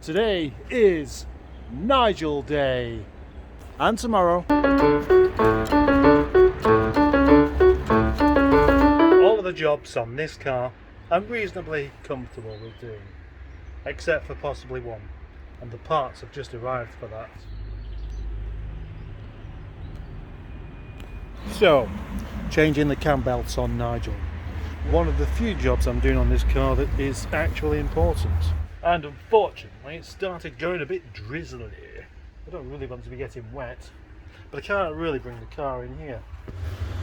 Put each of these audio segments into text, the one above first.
Today is Nigel Day, and tomorrow. All of the jobs on this car I'm reasonably comfortable with doing, except for possibly one, and the parts have just arrived for that. So, changing the cam belts on Nigel. One of the few jobs I'm doing on this car that is actually important. And unfortunately it started going a bit drizzly. I don't really want to be getting wet, but I can't really bring the car in here.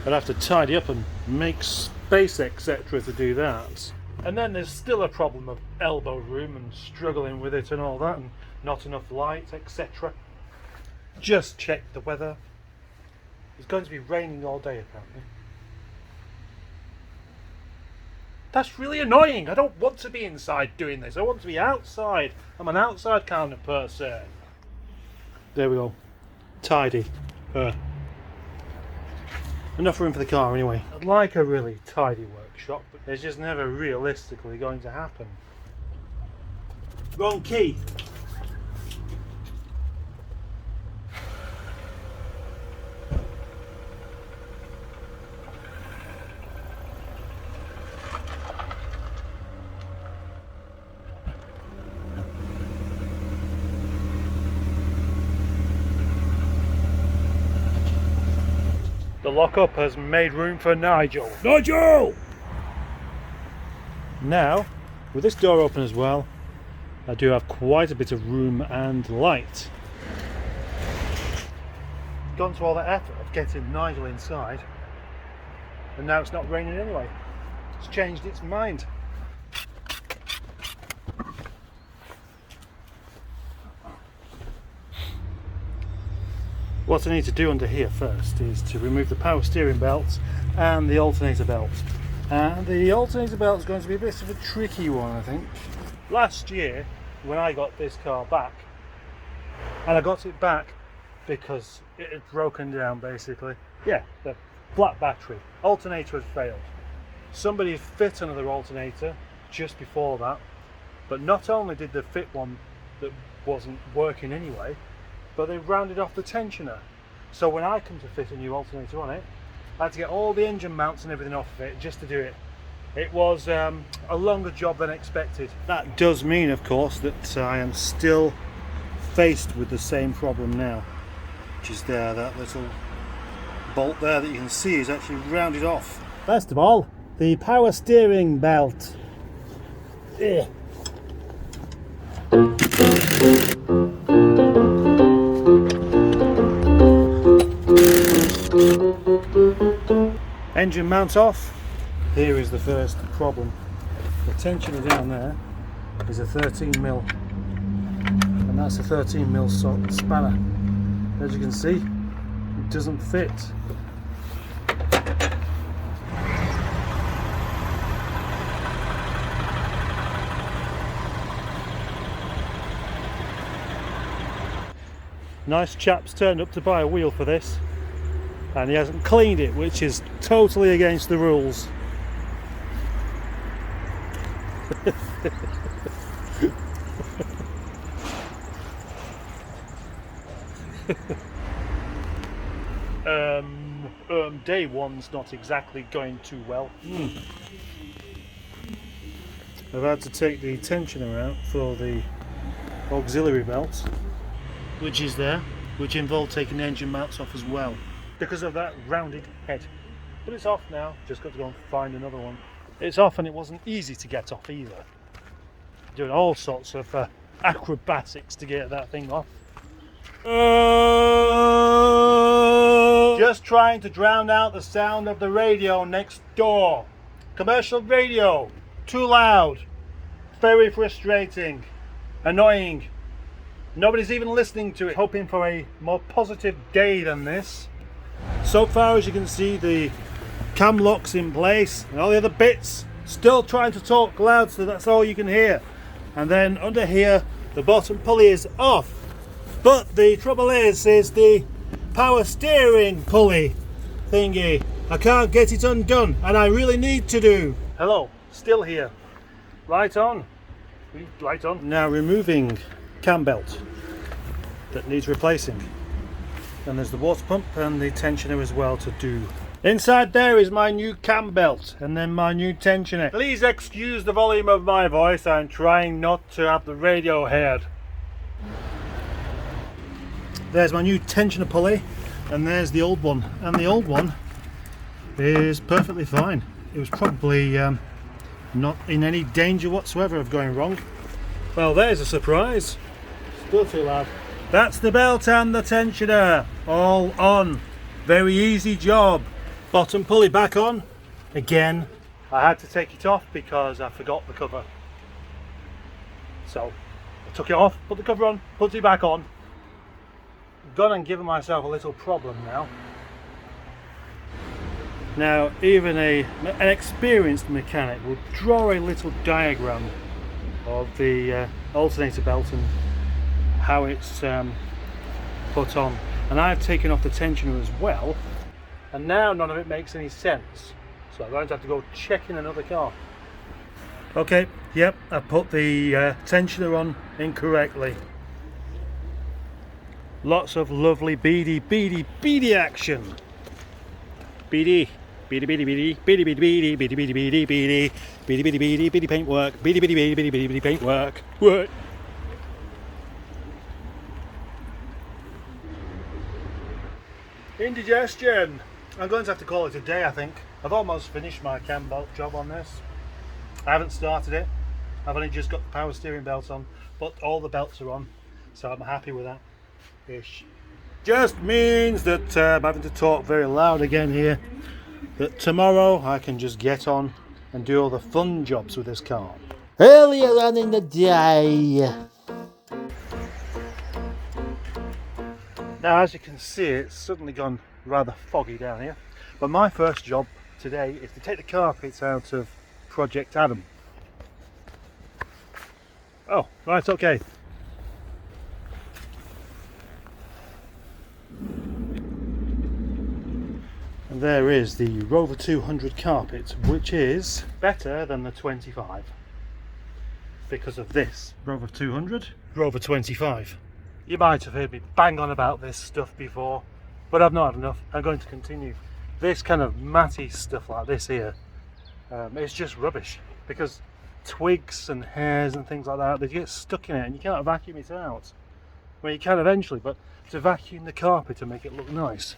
I'd have to tidy up and make space etc. to do that. And then there's still a problem of elbow room and struggling with it and all that, and not enough light etc. Just checked the weather. It's going to be raining all day apparently. That's really annoying. I don't want to be inside doing this. I want to be outside. I'm an outside kind of person. There we go. Tidy. Enough room for the car anyway. I'd like a really tidy workshop, but it's just never realistically going to happen. Wrong key. The lockup has made room for Nigel. Nigel! Now, with this door open as well, I do have quite a bit of room and light. Gone to all the effort of getting Nigel inside, and now it's not raining anyway. It's changed its mind. What I need to do under here first is to remove the power steering belt and the alternator belt. And the alternator belt is going to be a bit of a tricky one, I think. Last year, when I got this car back, and I got it back because it had broken down basically. Yeah, the flat battery. Alternator had failed. Somebody had fit another alternator just before that, but not only did they fit one that wasn't working anyway, but they rounded off the tensioner. So when I come to fit a new alternator on it, I had to get all the engine mounts and everything off of it just to do it. It was a longer job than expected. That does mean, of course, that I am still faced with the same problem now, which is there, that little bolt there that you can see is actually rounded off. First of all, the power steering belt. Ugh. Engine mount off. Here is the first problem. The tensioner down there is a 13mm, and that's a 13mm spanner. As you can see, it doesn't fit. Nice chap's turned up to buy a wheel for this, and he hasn't cleaned it, which is totally against the rules. Day one's not exactly going too well. I've had to take the tensioner out for the auxiliary belt, which is there, which involved taking the engine mounts off as well because of that rounded head. But it's off now, just got to go and find another one. It's off, and it wasn't easy to get off either. Doing all sorts of acrobatics to get that thing off. Just trying to drown out the sound of the radio next door. Commercial radio, too loud, very frustrating, annoying. Nobody's even listening to it. Hoping for a more positive day than this. So far, as you can see, the cam lock's in place and all the other bits. Still trying to talk loud, so that's all you can hear. And then under here, the bottom pulley is off. But the trouble is the power steering pulley thingy I can't get it undone, and I really need to do. Hello, still here. Light on. Light on. Now removing cam belt that needs replacing. And there's the water pump and the tensioner as well to do. Inside there is my new cam belt and then my new tensioner. Please excuse the volume of my voice. I'm trying not to have the radio heard. There's my new tensioner pulley and there's the old one. And the old one is perfectly fine. It was probably not in any danger whatsoever of going wrong. Well, there's a surprise. Still too loud. That's the belt and the tensioner all on. Very easy job. Bottom pulley back on. Again, I had to take it off because I forgot the cover. So I took it off, put the cover on, put it back on. Gone and given myself a little problem now. Now, even an experienced mechanic will draw a little diagram of the alternator belt and how it's put on. And I've taken off the tensioner as well, and now none of it makes any sense. So I'm going to have to go check in another car. Okay, yep, I put the tensioner on incorrectly. Lots of lovely beady action. Beady paintwork, beady paintwork. What? Indigestion. I'm going to have to call it a day, I think. I've almost finished my cam belt job on this. I haven't started it. I've only just got the power steering belt on, but all the belts are on, so I'm happy with that. Ish. Just means that I'm having to talk very loud again here. That tomorrow I can just get on and do all the fun jobs with this car. Earlier on in the day. Now, as you can see, it's suddenly gone rather foggy down here. But my first job today is to take the carpets out of Project Adam. Oh, right, okay. And there is the Rover 200 carpet, which is better than the 25 because of this Rover 200, Rover 25. You might have heard me bang on about this stuff before, but I've not had enough. I'm going to continue. This kind of matty stuff like this here, it's just rubbish because twigs and hairs and things like that, they get stuck in it and you can't vacuum it out. Well, you can eventually, but to vacuum the carpet and make it look nice.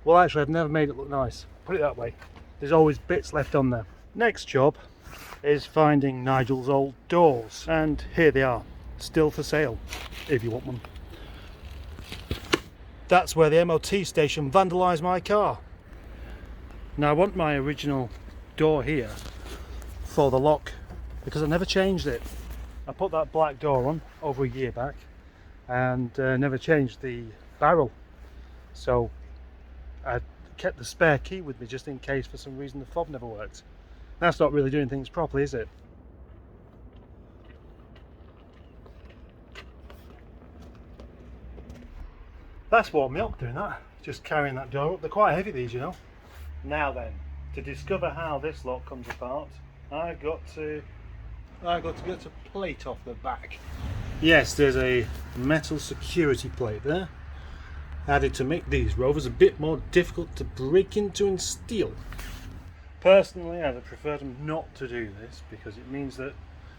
Well, actually, I've never made it look nice. Put it that way. There's always bits left on there. Next job is finding Nigel's old doors, and here they are, still for sale if you want one. That's where the MOT station vandalised my car. Now I want my original door here for the lock because I never changed it. I put that black door on over a year back and never changed the barrel, so I kept the spare key with me just in case for some reason the fob never worked. That's not really doing things properly, is it? That's warmed me up doing that, just carrying that door up. They're quite heavy, these, you know. Now then, to discover how this lock comes apart, I've got to get a plate off the back. Yes, there's a metal security plate there, added to make these Rovers a bit more difficult to break into and steal. Personally, I'd have preferred them not to do this because it means that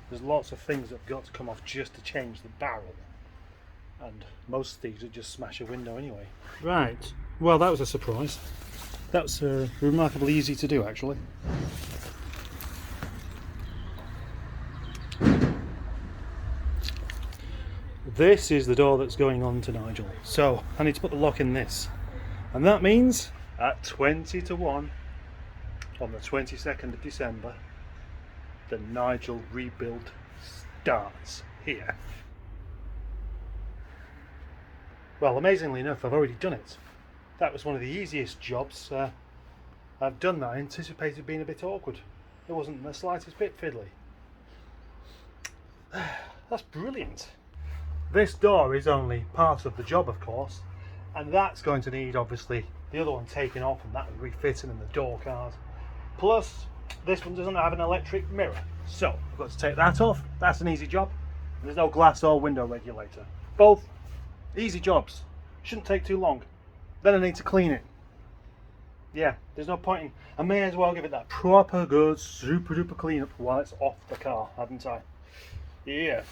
there's lots of things that have got to come off just to change the barrel, and most thieves would just smash a window anyway. Right, well, that was a surprise. That was remarkably easy to do, actually. This is the door that's going on to Nigel, so I need to put the lock in this, and that means at 20 to 1 on the 22nd of December the Nigel rebuild starts here. Well, amazingly enough, I've already done it. That was one of the easiest jobs I've done that I anticipated being a bit awkward. It wasn't the slightest bit fiddly. That's brilliant. This door is only part of the job, of course. and that's going to need obviously the other one taken off and that refitting and the door card. Plus this one doesn't have an electric mirror, so I've got to take that off. That's an easy job. There's no glass or window regulator. Both easy jobs, shouldn't take too long. Then I need to clean it. Yeah, there's no point in, I may as well give it that proper good super duper clean up while it's off the car, hadn't I? Yeah.